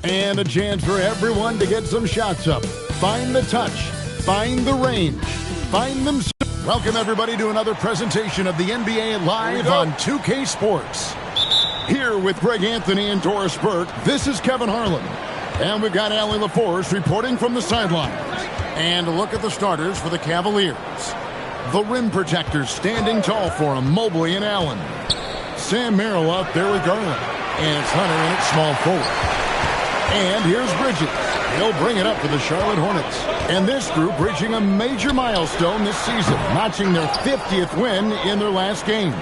And a chance for everyone to get some shots up. Find the touch. Find the range. Find them. Welcome, everybody, to another presentation of the NBA Live on 2K Sports. Here with Greg Anthony and Doris Burke, this is Kevin Harlan. And we've got Allie LaForce reporting from the sidelines. And a look at the starters for the Cavaliers. The rim protectors standing tall for him, Mobley and Allen. Sam Merrill out there with Garland. And it's Hunter in at small forward. And here's Bridges. He'll bring it up for the Charlotte Hornets. And this group reaching a major milestone this season, notching their 50th win in their last game.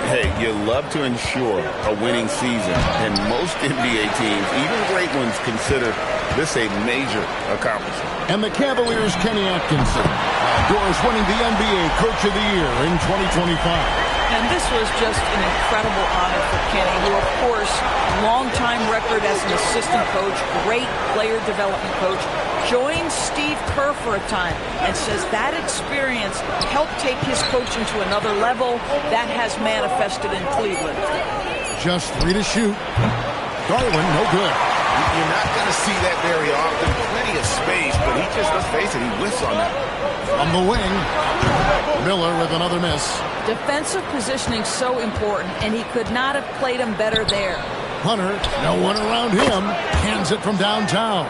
Hey, you love to ensure a winning season, and most NBA teams, even great ones, consider this a major accomplishment. And the Cavaliers' Kenny Atkinson, Doris winning the NBA Coach of the Year in 2025. And this was just an incredible honor for Kenny, who, of course, long-time record as an assistant coach, great player development coach, joined Steve Kerr for a time and says that experience helped take his coaching to another level. That has manifested in Cleveland. Just 3 to shoot. Garland, no good. You're not going to see that very often. Plenty of space, but he just, let's face it, he whiffs on that. From the wing, Miller with another miss. Defensive positioning so important, and he could not have played him better there. Hunter, no one around him, hands it from downtown.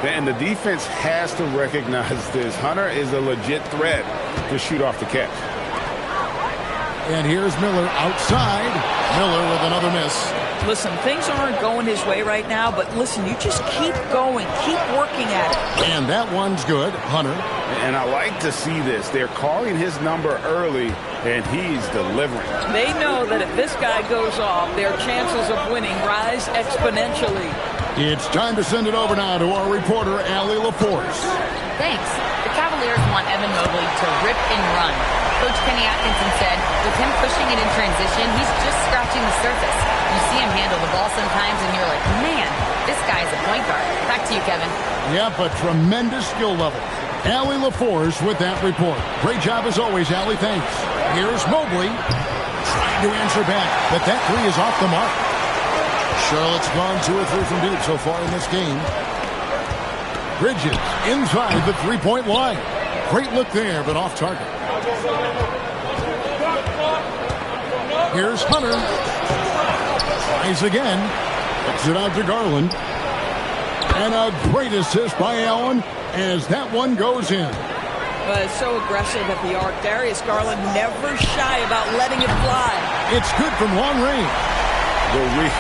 And the defense has to recognize this. Hunter is a legit threat to shoot off the catch. And here's Miller outside. Miller with another miss. Listen, things aren't going his way right now, but listen, you just keep going, keep working at it. And that one's good, Hunter. And I like to see this. They're calling his number early, and he's delivering. They know that if this guy goes off, their chances of winning rise exponentially. It's time to send it over now to our reporter, Allie LaForce. Thanks. The Cavaliers want Evan Mobley to rip and run. Coach Kenny Atkinson said, with him pushing it in transition, he's just scratching the surface. You see him handle the ball sometimes, and you're like, man, this guy's a point guard. Back to you, Kevin. Yep, a tremendous skill level. Allie LaForce with that report. Great job as always, Allie. Thanks. Here's Mobley trying to answer back, but that three is off the mark. Charlotte's gone 2 or 3 from deep so far in this game. Bridges inside the three-point line. Great look there, but off target. Here's Hunter. Tries again. Puts it out to Garland. And a great assist by Allen as that one goes in. It's so aggressive at the arc. Darius Garland never shy about letting it fly. It's good from long range. The real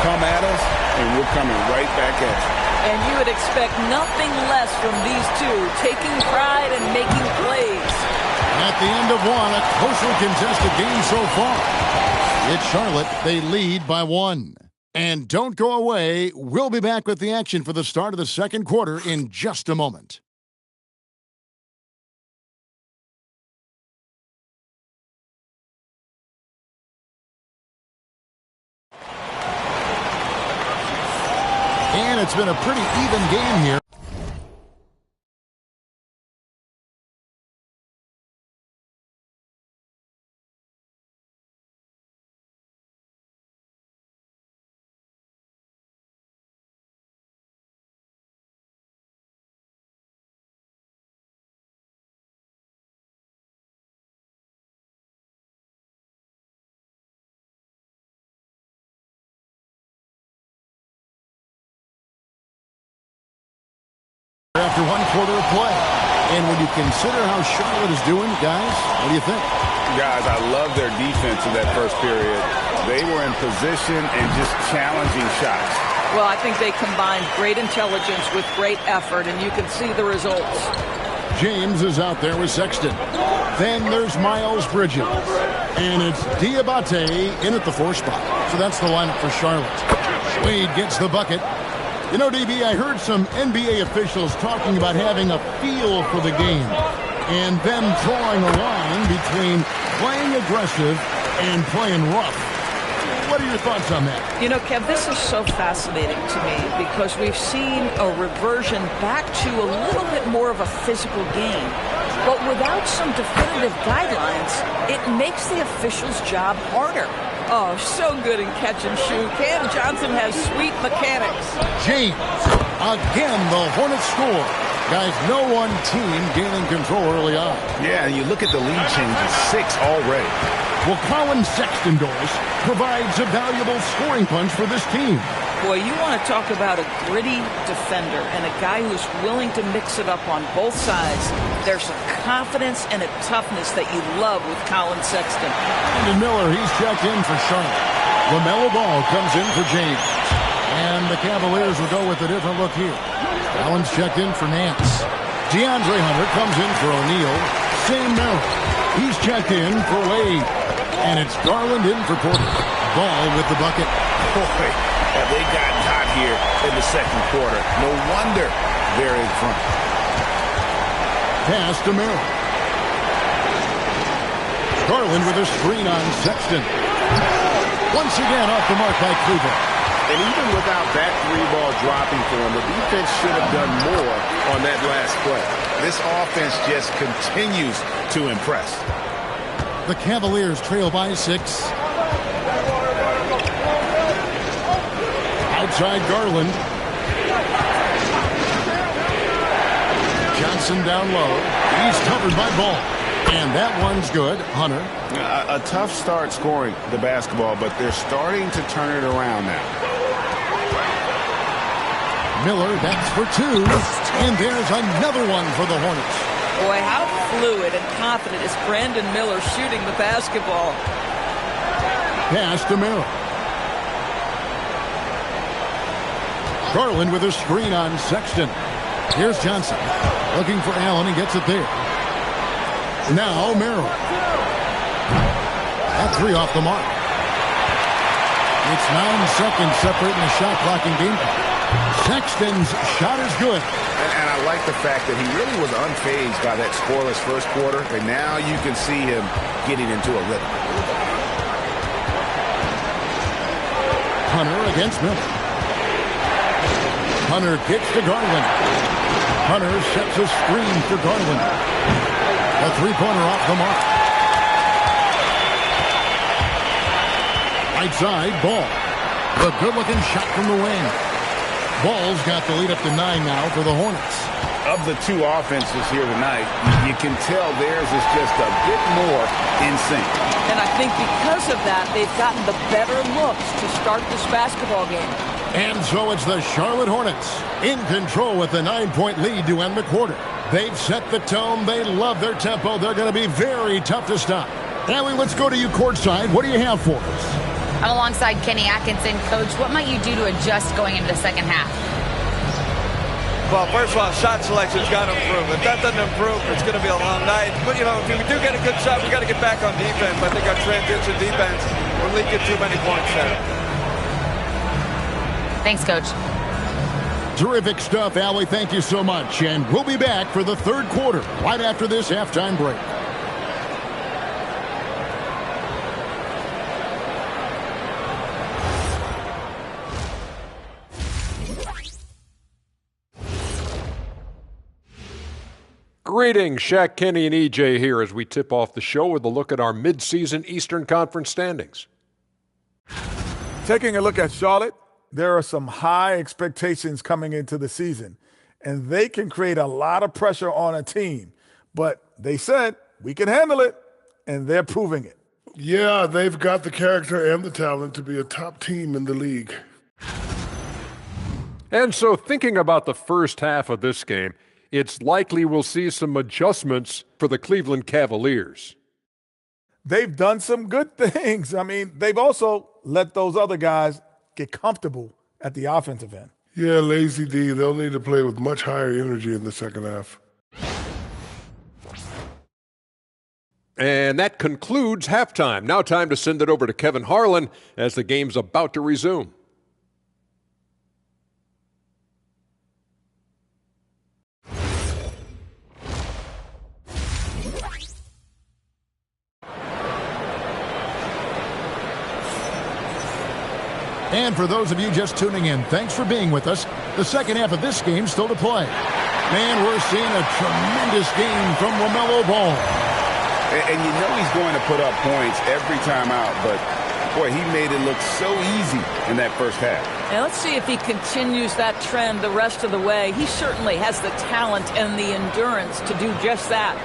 come at us, and we're coming right back at you. And you would expect nothing less from these two, taking pride and making plays. At the end of one, a closely contested game so far. It's Charlotte. They lead by 1. And don't go away. We'll be back with the action for the start of the second quarter in just a moment. And it's been a pretty even game here. After 1 quarter of play. And when you consider how Charlotte is doing, guys, what do you think? Guys, I love their defense in that first period. They were in position and just challenging shots. Well, I think they combined great intelligence with great effort, and you can see the results. James is out there with Sexton. Then there's Miles Bridges. And it's Diabate in at the 4 spot. So that's the lineup for Charlotte. Wade gets the bucket. You know, DB, I heard some NBA officials talking about having a feel for the game and them drawing a line between playing aggressive and playing rough. What are your thoughts on that? You know, Kev, this is so fascinating to me because we've seen a reversion back to a little bit more of a physical game. But without some definitive guidelines, it makes the officials' job harder. Oh, so good in catch and shoot. Cam Johnson has sweet mechanics. James, again, the Hornets score. Guys, no one team gaining control early on. Yeah, and you look at the lead changes, 6 already. Well, Colin Sexton-Doris provides a valuable scoring punch for this team. Boy, you want to talk about a gritty defender and a guy who's willing to mix it up on both sides. There's a confidence and a toughness that you love with Colin Sexton. And Miller, he's checked in for Charlotte. LaMelo Ball comes in for James. And the Cavaliers will go with a different look here. Allen's checked in for Nance. DeAndre Hunter comes in for O'Neal. Sam Merrill, he's checked in for Wade. And it's Garland in for Porter. Ball with the bucket. Boy, have they gotten hot here in the second quarter. No wonder they're in front. Pass to Merrill. Garland with a screen on Sexton. Once again off the mark by Cleveland. And even without that 3-ball dropping for him, the defense should have done more on that last play. This offense just continues to impress. The Cavaliers trail by 6. Outside Garland. Johnson down low. He's covered by Ball. And that one's good. Hunter. A tough start scoring the basketball, but they're starting to turn it around now. Miller, that's for 2. And there's another one for the Hornets. Boy, how fluid and confident is Brandon Miller shooting the basketball. Pass to Miller. Garland with a screen on Sexton. Here's Johnson. Looking for Allen. He gets it there. Now Merrill. That 3 off the mark. It's 9 seconds separating the shot clock and game clock. Sexton's shot is good. And I like the fact that he really was unfazed by that scoreless first quarter. And now you can see him getting into a rhythm. Hunter against Miller. Hunter gets to Garland. Hunter sets a screen for Garland. A 3-pointer off the mark. Right side, Ball. The good-looking shot from the wing. Ball's got the lead up to 9 now for the Hornets. Of the 2 offenses here tonight, you can tell theirs is just a bit more in sync. And I think because of that, they've gotten the better looks to start this basketball game. And so it's the Charlotte Hornets in control with a 9-point lead to end the quarter. They've set the tone. They love their tempo. They're going to be very tough to stop. Allie, let's go to you courtside. What do you have for us? I'm alongside Kenny Atkinson. Coach, what might you do to adjust going into the second half? Well, first of all, shot selection's got to improve. If that doesn't improve, it's going to be a long night. But, you know, if we do get a good shot, we got to get back on defense. I think our transition defense, we're leaking too many points there. Thanks, Coach. Terrific stuff, Allie. Thank you so much. And we'll be back for the third quarter right after this halftime break. Greetings, Shaq, Kenny, and EJ here as we tip off the show with a look at our midseason Eastern Conference standings. Taking a look at Charlotte, there are some high expectations coming into the season, and they can create a lot of pressure on a team. But they said, we can handle it, and they're proving it. Yeah, they've got the character and the talent to be a top team in the league. And so thinking about the first half of this game, it's likely we'll see some adjustments for the Cleveland Cavaliers. They've done some good things. I mean, they've also let those other guys get comfortable at the offensive end. Yeah, Lazy D, they'll need to play with much higher energy in the second half. And that concludes halftime. Now time to send it over to Kevin Harlan as the game's about to resume. And for those of you just tuning in, thanks for being with us. The second half of this game still to play. Man, we're seeing a tremendous game from LaMelo Ball. And you know he's going to put up points every time out, but boy, he made it look so easy in that first half. And let's see if he continues that trend the rest of the way. He certainly has the talent and the endurance to do just that.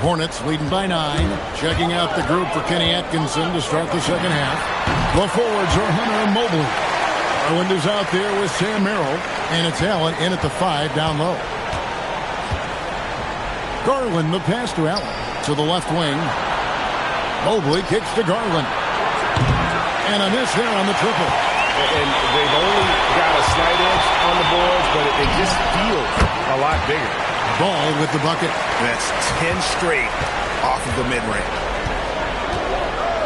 Hornets leading by 9. Checking out the group for Kenny Atkinson to start the second half. The forwards are Hunter and Mobley. Garland is out there with Sam Merrill. And it's Allen in at the 5 down low. Garland, the pass to Allen. To the left wing. Mobley kicks to Garland. And a miss there on the triple. And they've only got a slight edge on the boards, but it just feels a lot bigger. Ball with the bucket. That's 10 straight off of the mid-range.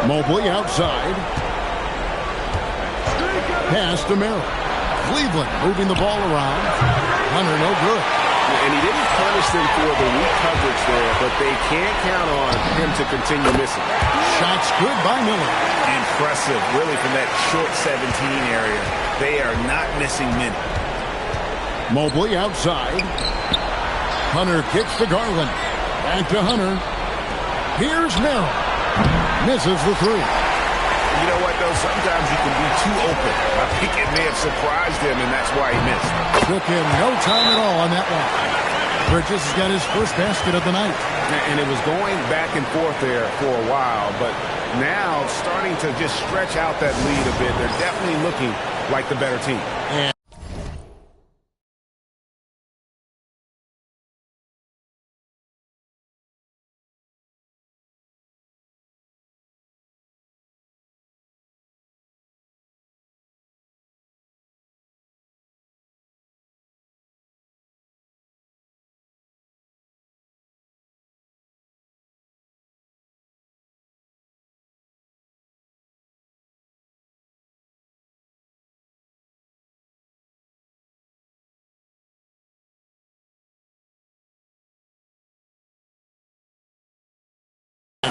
Mobley outside. Pass to Merrill. Cleveland moving the ball around. Hunter no good. And he didn't punish them for the weak coverage there, but they can't count on him to continue missing. Shots good by Miller. Impressive, really, from that short 17 area. They are not missing many. Mobley outside. Hunter kicks to Garland. Back to Hunter. Here's Merrill. Misses the 3. You know what, though? Sometimes you can be too open. I think it may have surprised him, and that's why he missed. Took him no time at all on that one. Bridges has got his first basket of the night. And it was going back and forth there for a while, but now starting to just stretch out that lead a bit. They're definitely looking like the better team.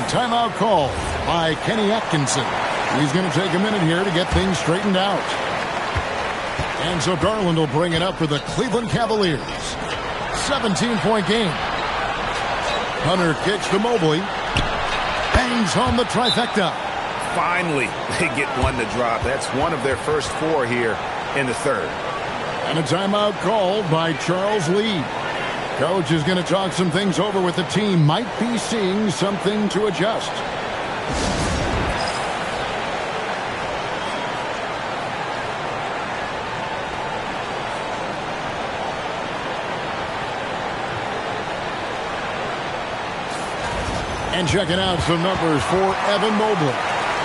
Timeout call by Kenny Atkinson. He's going to take a minute here to get things straightened out. And so Garland will bring it up for the Cleveland Cavaliers. 17-point game. Hunter kicks to Mobley. Bangs home the trifecta. Finally, they get one to drop. That's one of their first 4 here in the third. And a timeout called by Charles Lee. Coach is going to talk some things over with the team. Might be seeing something to adjust. And checking out some numbers for Evan Mobley.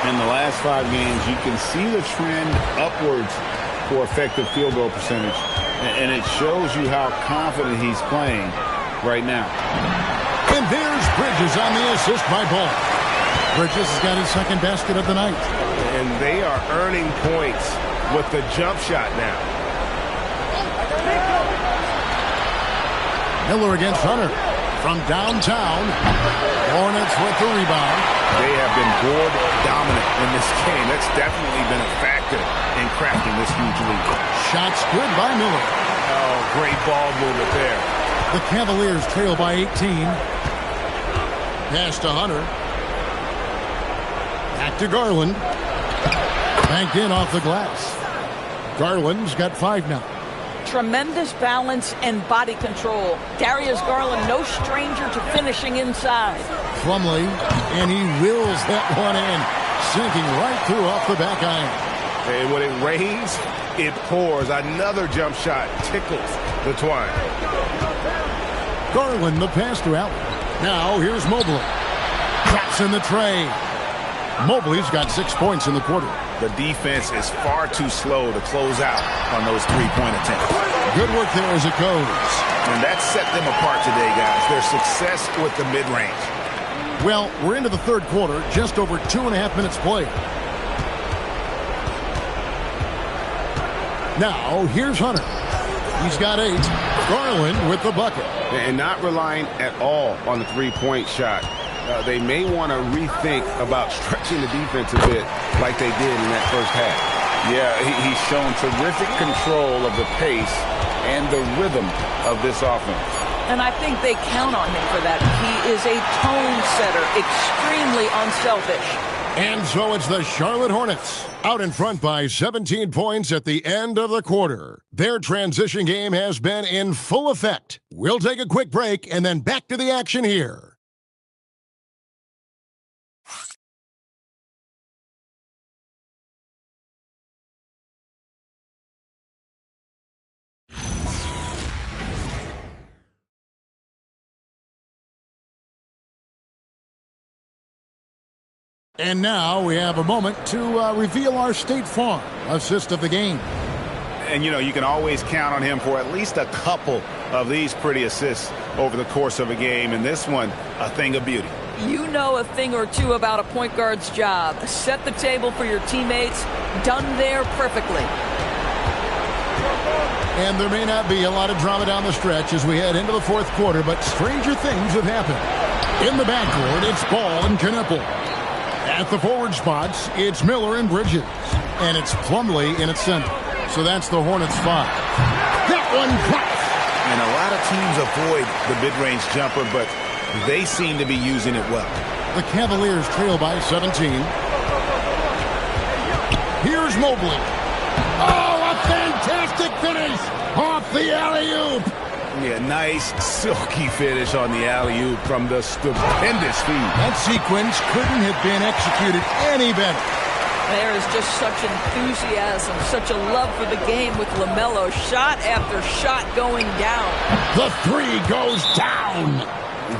In the last 5 games, you can see the trend upwards for effective field goal percentage. And it shows you how confident he's playing right now. And there's Bridges on the assist by Ball. Bridges has got his second basket of the night. And they are earning points with the jump shot now. Miller against Hunter from downtown. Hornets with the rebound. They have been board dominant in this game. That's definitely been a factor in crafting this huge lead. Shots good by Miller. Oh, great ball movement there. The Cavaliers trail by 18. Pass to Hunter. Back to Garland. Banked in off the glass. Garland's got 5 now. Tremendous balance and body control. Darius Garland, no stranger to finishing inside. Plumlee, and he wills that one in, sinking right through off the back iron. And when it rains, it pours. Another jump shot tickles the twine. Garland, the pass to Allen. Now here's Mobley. Traps in the tray. Mobley's got 6 points in the quarter. The defense is far too slow to close out on those three-point attempts. Good work there as it goes. And that set them apart today, guys. Their success with the mid-range. Well, we're into the third quarter, just over 2.5 minutes played. Now, here's Hunter. He's got 8. Garland with the bucket. And not relying at all on the three-point shot. They may want to rethink about stretching the defense a bit like they did in that first half. Yeah, he's shown terrific control of the pace and the rhythm of this offense. And I think they count on him for that. He is a tone setter, extremely unselfish. And so it's the Charlotte Hornets out in front by 17 points at the end of the quarter. Their transition game has been in full effect. We'll take a quick break and then back to the action here. And now we have a moment to reveal our State Farm assist of the game. And, you know, you can always count on him for at least a couple of these pretty assists over the course of a game. And this one, a thing of beauty. You know a thing or two about a point guard's job. Set the table for your teammates. Done there perfectly. And there may not be a lot of drama down the stretch as we head into the fourth quarter, but stranger things have happened. In the backcourt, it's Ball and Kneppel. At the forward spots, it's Miller and Bridges. And it's Plumlee in its center. So that's the Hornets 5. That one drops. And a lot of teams avoid the mid-range jumper, but they seem to be using it well. The Cavaliers trail by 17. Here's Mobley. Oh, a fantastic finish off the alley-oop. Yeah, nice, silky finish on the alley-oop from the stupendous feed. That sequence couldn't have been executed any better. There is just such enthusiasm, such a love for the game with LaMelo. Shot after shot going down. The 3 goes down.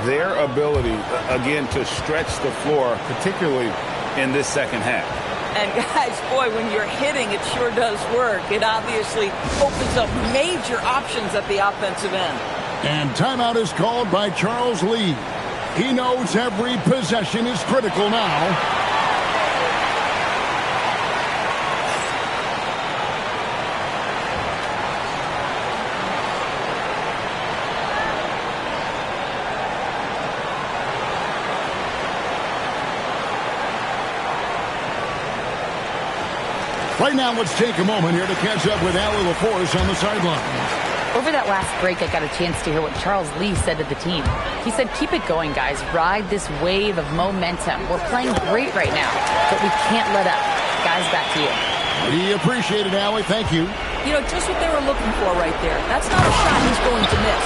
Their ability, again, to stretch the floor, particularly in this second half. And guys, boy, when you're hitting, it sure does work. It obviously opens up major options at the offensive end. And timeout is called by Charles Lee. He knows every possession is critical now. Right now, let's take a moment here to catch up with Allie LaForce on the sideline. Over that last break, I got a chance to hear what Charles Lee said to the team. He said, keep it going, guys. Ride this wave of momentum. We're playing great right now, but we can't let up. Guys, back to you. We appreciate it, Allie. Thank you. You know, just what they were looking for right there. That's not a shot he's going to miss.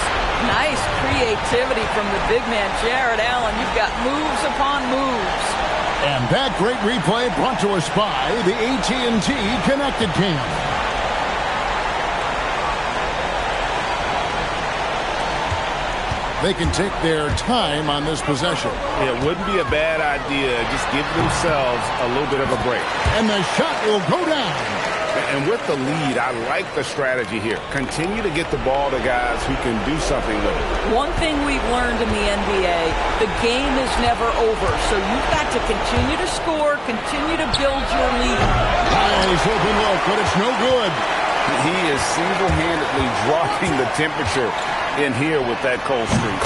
Nice creativity from the big man, Jared Allen. You've got moves upon moves. And that great replay brought to us by the AT&T Connected Cam. They can take their time on this possession. It wouldn't be a bad idea. Just give themselves a little bit of a break. And the shot will go down. And with the lead, I like the strategy here. Continue to get the ball to guys who can do something with it. One thing we've learned in the NBA, the game is never over. So you've got to continue to score, continue to build your lead. Nice open look, but it's no good. He is single-handedly dropping the temperature in here with that cold streak.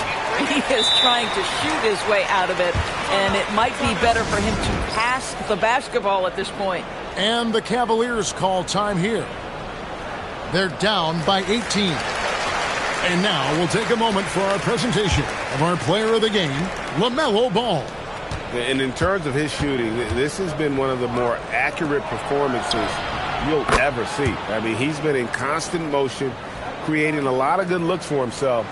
He is trying to shoot his way out of it, and it might be better for him to pass the basketball at this point. And the Cavaliers call time here. They're down by 18. And now we'll take a moment for our presentation of our player of the game, LaMelo Ball. And in terms of his shooting, this has been one of the more accurate performances you'll ever see. I mean, he's been in constant motion, creating a lot of good looks for himself.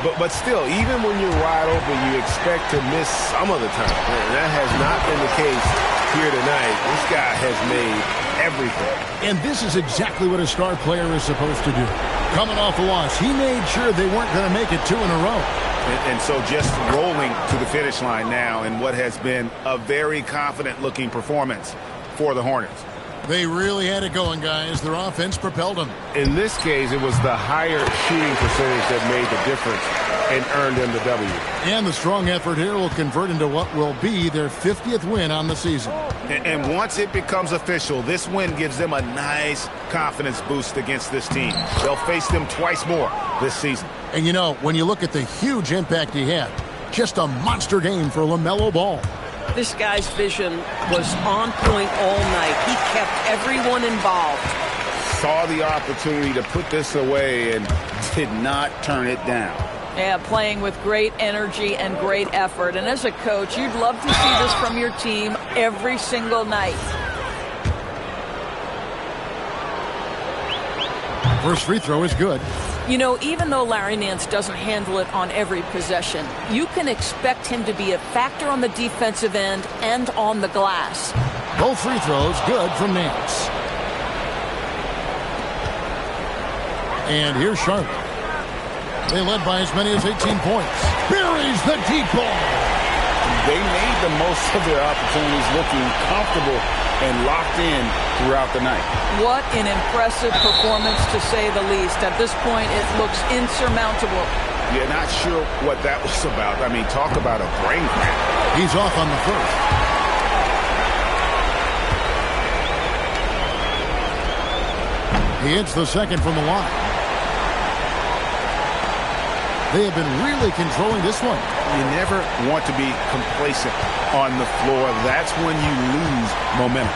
But still, even when you're wide open, you expect to miss some of the time. That has not been the case here tonight. This guy has made everything. And this is exactly what a star player is supposed to do. Coming off a loss, he made sure they weren't going to make it 2 in a row. And so just rolling to the finish line now in what has been a very confident-looking performance for the Hornets. They really had it going, guys. Their offense propelled them. In this case, it was the higher shooting percentage that made the difference and earned them the W. And the strong effort here will convert into what will be their 50th win on the season. And once it becomes official, this win gives them a nice confidence boost against this team. They'll face them twice more this season. And you know, when you look at the huge impact he had, just a monster game for LaMelo Ball. This guy's vision was on point all night. He kept everyone involved. Saw the opportunity to put this away and did not turn it down. Yeah, playing with great energy and great effort. And as a coach, you'd love to see this from your team every single night. First free throw is good. You know, even though Larry Nance doesn't handle it on every possession, you can expect him to be a factor on the defensive end and on the glass. Both free throws good from Nance. And here's Charlotte. They led by as many as 18 points. Buries the deep ball. They made the most of their opportunities, looking comfortable and locked in throughout the night. What an impressive performance, to say the least. At this point, it looks insurmountable. Yeah, not sure what that was about. I mean, talk about a brain cramp. He's off on the first. He hits the second from the line. They have been really controlling this one. You never want to be complacent on the floor. That's when you lose momentum.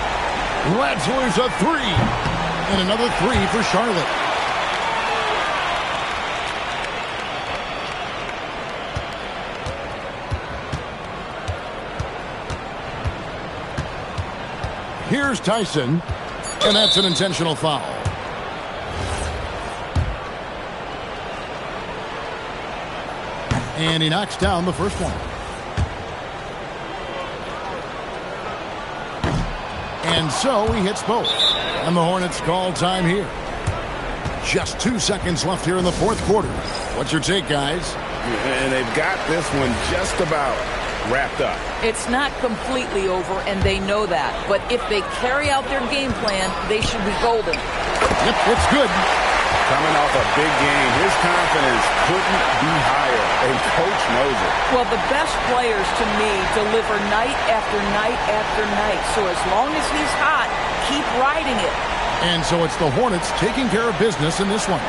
Lets loose a three. And another three for Charlotte. Here's Tyson. And that's an intentional foul. And he knocks down the first one. And so he hits both. And the Hornets call time here. Just 2 seconds left here in the fourth quarter. What's your take, guys? And they've got this one just about wrapped up. It's not completely over, and they know that. But if they carry out their game plan, they should be golden. Yep, it's good. Coming off a big game, his confidence couldn't be higher, and Coach knows it. Well, the best players, to me, deliver night after night after night. So as long as he's hot, keep riding it. And so it's the Hornets taking care of business in this one.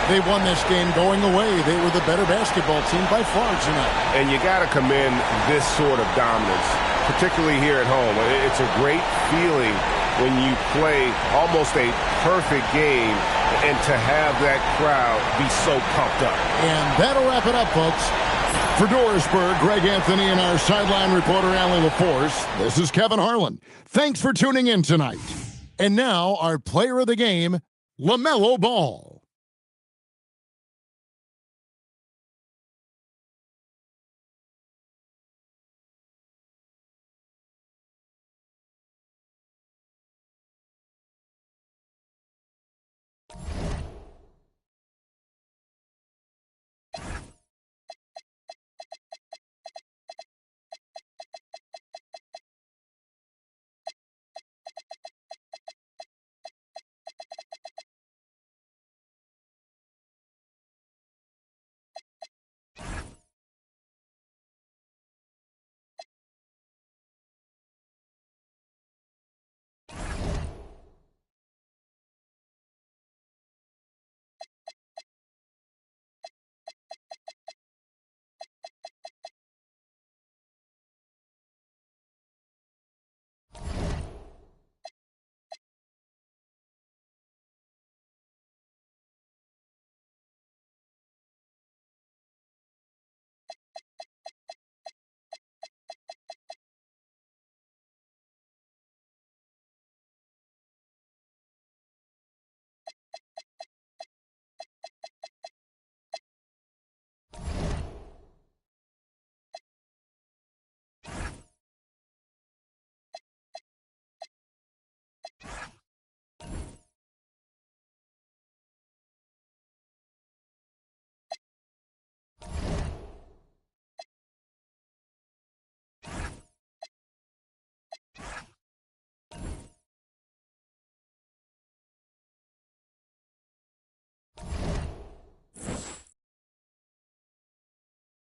They won this game going away. They were the better basketball team by far tonight. And you got to commend this sort of dominance, particularly here at home. It's a great feeling when you play almost a perfect game and to have that crowd be so pumped up. And that'll wrap it up, folks. For Dorisburg, Greg Anthony and our sideline reporter, Allie LaForce, this is Kevin Harlan. Thanks for tuning in tonight. And now, our player of the game, LaMelo Ball.